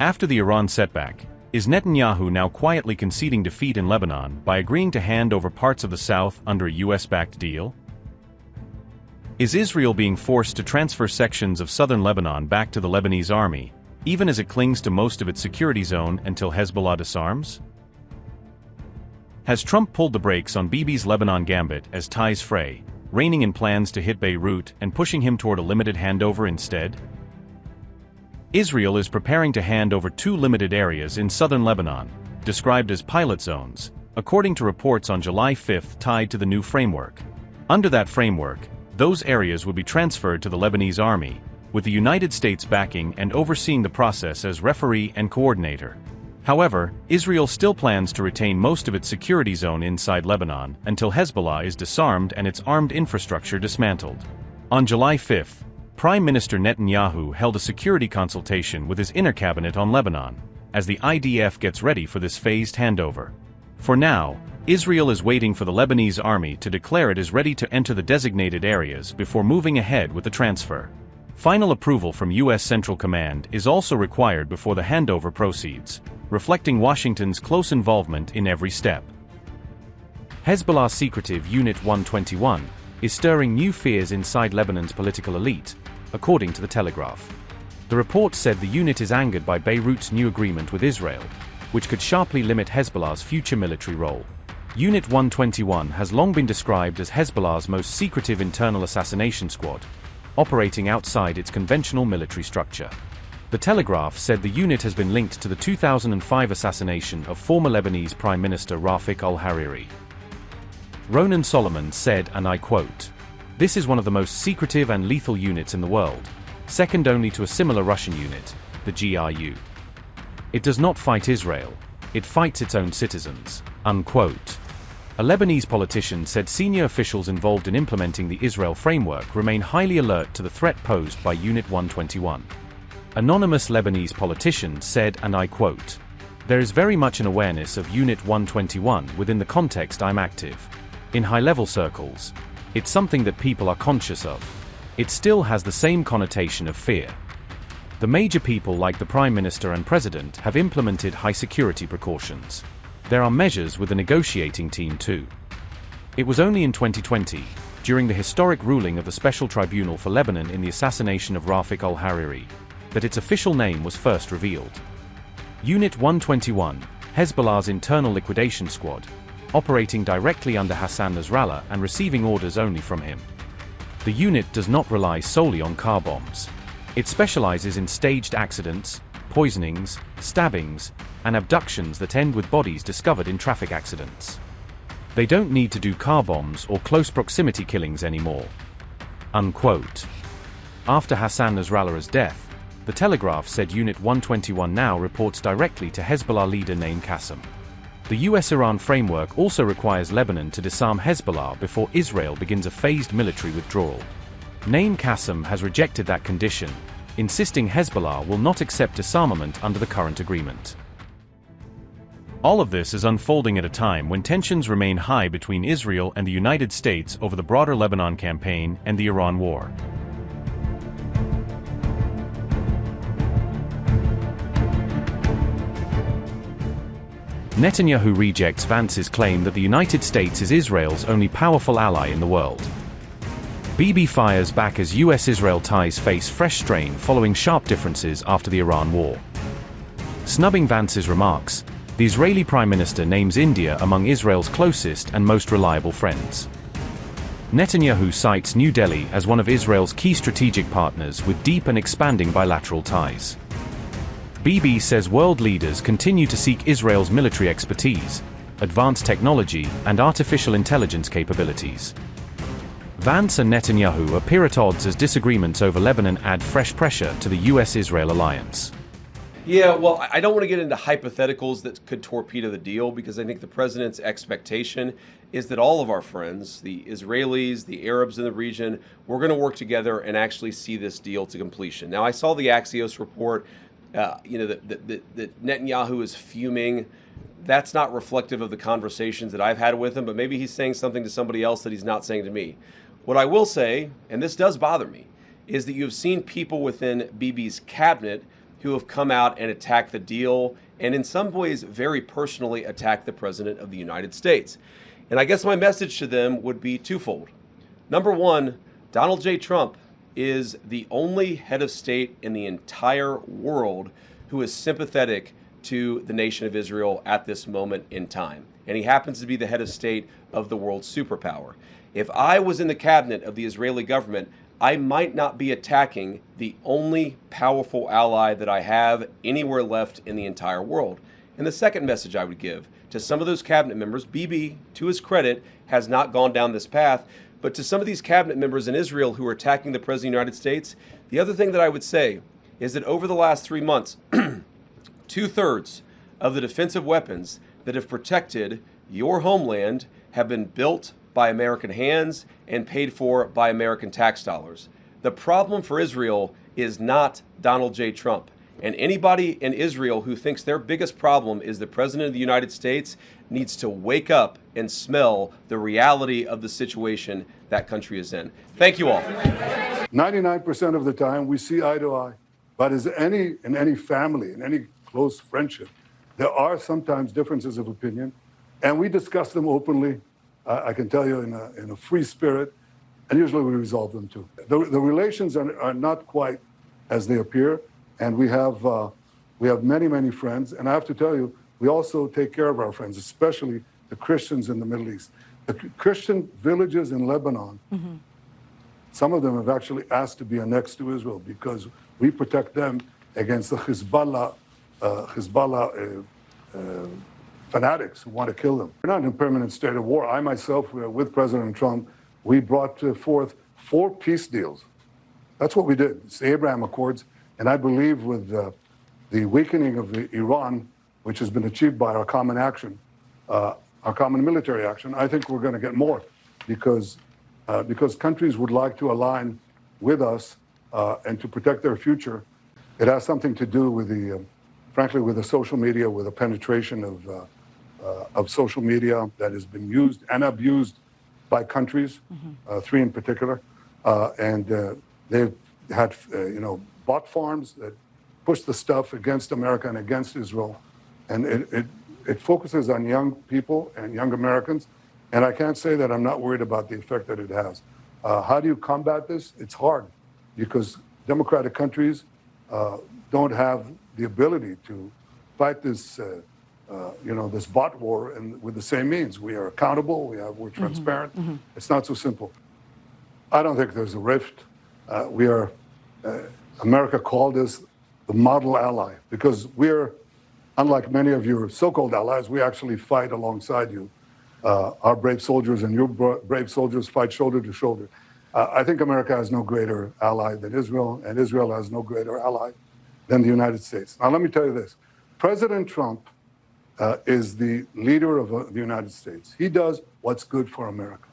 After the Iran setback, is Netanyahu now quietly conceding defeat in Lebanon by agreeing to hand over parts of the south under a US-backed deal? Is Israel being forced to transfer sections of southern Lebanon back to the Lebanese Army, even as it clings to most of its security zone until Hezbollah disarms? Has Trump pulled the brakes on Bibi's Lebanon gambit as ties fray, reining in plans to hit Beirut and pushing him toward a limited handover instead? Israel is preparing to hand over two limited areas in southern Lebanon, described as pilot zones, according to reports on July 5 tied to the new framework. Under that framework, those areas would be transferred to the Lebanese Army, with the United States backing and overseeing the process as referee and coordinator. However, Israel still plans to retain most of its security zone inside Lebanon until Hezbollah is disarmed and its armed infrastructure dismantled. On July 5, Prime Minister Netanyahu held a security consultation with his inner cabinet on Lebanon, as the IDF gets ready for this phased handover. For now, Israel is waiting for the Lebanese army to declare it is ready to enter the designated areas before moving ahead with the transfer. Final approval from U.S. Central Command is also required before the handover proceeds, reflecting Washington's close involvement in every step. Hezbollah's secretive Unit 121 is stirring new fears inside Lebanon's political elite, according to the Telegraph. The report said the unit is angered by Beirut's new agreement with Israel, which could sharply limit Hezbollah's future military role. Unit 121 has long been described as Hezbollah's most secretive internal assassination squad, operating outside its conventional military structure. The Telegraph said the unit has been linked to the 2005 assassination of former Lebanese Prime Minister Rafik al-Hariri. Ronan Solomon said, and I quote, "This is one of the most secretive and lethal units in the world, second only to a similar Russian unit, the GRU. It does not fight Israel, it fights its own citizens." Unquote. A Lebanese politician said senior officials involved in implementing the Israel framework remain highly alert to the threat posed by Unit 121. Anonymous Lebanese politician said, and I quote, "There is very much an awareness of Unit 121 within the context I'm active. In high-level circles, it's something that people are conscious of. It still has the same connotation of fear. The major people like the Prime Minister and President have implemented high-security precautions. There are measures with the negotiating team too. It was only in 2020, during the historic ruling of the Special Tribunal for Lebanon in the assassination of Rafik al-Hariri, that its official name was first revealed. Unit 121, Hezbollah's internal liquidation squad, operating directly under Hassan Nasrallah and receiving orders only from him. The unit does not rely solely on car bombs. It specializes in staged accidents, poisonings, stabbings, and abductions that end with bodies discovered in traffic accidents. They don't need to do car bombs or close proximity killings anymore." Unquote. After Hassan Nasrallah's death, the Telegraph said Unit 121 now reports directly to Hezbollah leader Naim Qassem. The U.S.-Iran framework also requires Lebanon to disarm Hezbollah before Israel begins a phased military withdrawal. Naim Qassem has rejected that condition, insisting Hezbollah will not accept disarmament under the current agreement. All of this is unfolding at a time when tensions remain high between Israel and the United States over the broader Lebanon campaign and the Iran war. Netanyahu rejects Vance's claim that the United States is Israel's only powerful ally in the world. Bibi fires back as U.S. Israel ties face fresh strain following sharp differences after the Iran war. Snubbing Vance's remarks, the Israeli Prime Minister names India among Israel's closest and most reliable friends. Netanyahu cites New Delhi as one of Israel's key strategic partners with deep and expanding bilateral ties. Bibi says world leaders continue to seek Israel's military expertise, advanced technology, and artificial intelligence capabilities. Vance and Netanyahu appear at odds as disagreements over Lebanon add fresh pressure to the U.S.-Israel alliance. Yeah, well, I don't want to get into hypotheticals that could torpedo the deal, because I think the president's expectation is that all of our friends, the Israelis, the Arabs in the region, we're going to work together and actually see this deal to completion. Now, I saw the Axios report, that Netanyahu is fuming. That's not reflective of the conversations that I've had with him, but maybe he's saying something to somebody else that he's not saying to me. What I will say, and this does bother me, is that you've seen people within Bibi's cabinet who have come out and attacked the deal, and in some ways very personally attacked the President of the United States. And I guess my message to them would be twofold. Number one, Donald J. Trump is the only head of state in the entire world who is sympathetic to the nation of Israel at this moment in time. And he happens to be the head of state of the world's superpower. If I was in the cabinet of the Israeli government, I might not be attacking the only powerful ally that I have anywhere left in the entire world. And the second message I would give to some of those cabinet members, Bibi, to his credit, has not gone down this path, but to some of these cabinet members in Israel who are attacking the President of the United States, the other thing that I would say is that over the last 3 months, 2/3 of the defensive weapons that have protected your homeland have been built by American hands and paid for by American tax dollars. The problem for Israel is not Donald J. Trump. And anybody in Israel who thinks their biggest problem is the President of the United States needs to wake up and smell the reality of the situation that country is in. Thank you all. 99% of the time, we see eye to eye. But in any family, in any close friendship, there are sometimes differences of opinion, and we discuss them openly. I can tell you in a free spirit, and usually we resolve them too. The relations are not quite as they appear, and we have many friends. And I have to tell you, we also take care of our friends, especially the Christians in the Middle East. The Christian villages in Lebanon, some of them have actually asked to be annexed to Israel because we protect them against the Hezbollah fanatics who want to kill them. We're not in a permanent state of war. I myself, with President Trump, we brought forth 4 peace deals. That's what we did. It's the Abraham Accords. And I believe with the weakening of Iran, which has been achieved by our common action, our common military action, I think we're going to get more because countries would like to align with us and to protect their future. It has something to do with frankly, with the social media, with the penetration of social media that has been used and abused by countries, 3 in particular, and they've had, bot farms that push the stuff against America and against Israel, and it focuses on young people and young Americans, and I can't say that I'm not worried about the effect that it has. How do you combat this? It's hard because democratic countries don't have the ability to fight this, this bot war and with the same means. We are accountable. We're transparent. It's not so simple. I don't think there's a rift. America called us the model ally because we're, unlike many of your so-called allies, we actually fight alongside you. Our brave soldiers and your brave soldiers fight shoulder to shoulder. I think America has no greater ally than Israel, and Israel has no greater ally than the United States. Now, let me tell you this. President Trump is the leader of the United States. He does what's good for America.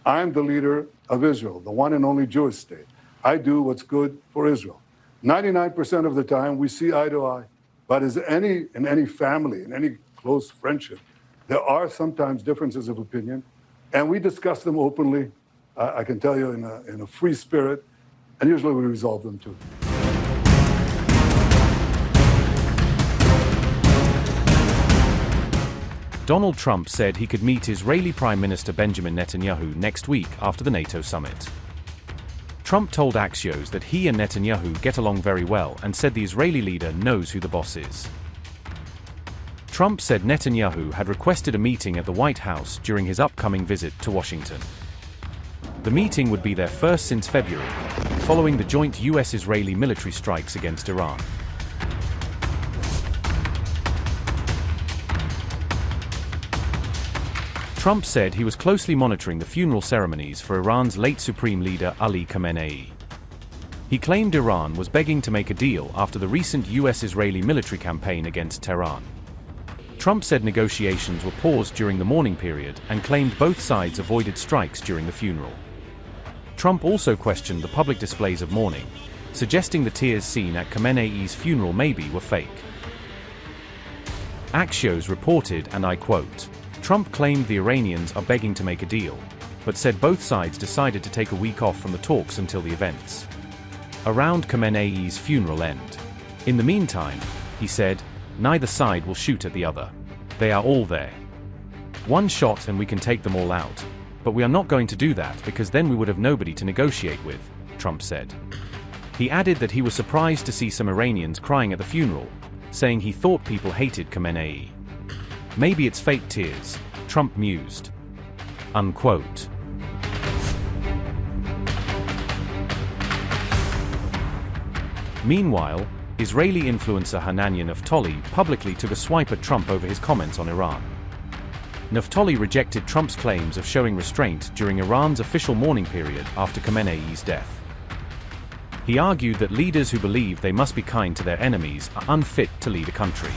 I'm the leader of Israel, the one and only Jewish state. I do what's good for Israel. 99% of the time, we see eye to eye. But in any family, in any close friendship, there are sometimes differences of opinion, and we discuss them openly. I can tell you in a free spirit, and usually we resolve them too. Donald Trump said he could meet Israeli Prime Minister Benjamin Netanyahu next week after the NATO summit. Trump told Axios that he and Netanyahu get along very well and said the Israeli leader knows who the boss is. Trump said Netanyahu had requested a meeting at the White House during his upcoming visit to Washington. The meeting would be their first since February, following the joint U.S.-Israeli military strikes against Iran. Trump said he was closely monitoring the funeral ceremonies for Iran's late Supreme Leader Ali Khamenei. He claimed Iran was begging to make a deal after the recent U.S.-Israeli military campaign against Tehran. Trump said negotiations were paused during the mourning period and claimed both sides avoided strikes during the funeral. Trump also questioned the public displays of mourning, suggesting the tears seen at Khamenei's funeral maybe were fake. Axios reported, and I quote, Trump claimed the Iranians are begging to make a deal, but said both sides decided to take a week off from the talks until the events around Khamenei's funeral end. In the meantime, he said, neither side will shoot at the other. They are all there. One shot and we can take them all out. But we are not going to do that because then we would have nobody to negotiate with, Trump said. He added that he was surprised to see some Iranians crying at the funeral, saying he thought people hated Khamenei. Maybe it's fake tears, Trump mused. Unquote. Meanwhile, Israeli influencer Hananya Naftali publicly took a swipe at Trump over his comments on Iran. Naftali rejected Trump's claims of showing restraint during Iran's official mourning period after Khamenei's death. He argued that leaders who believe they must be kind to their enemies are unfit to lead a country.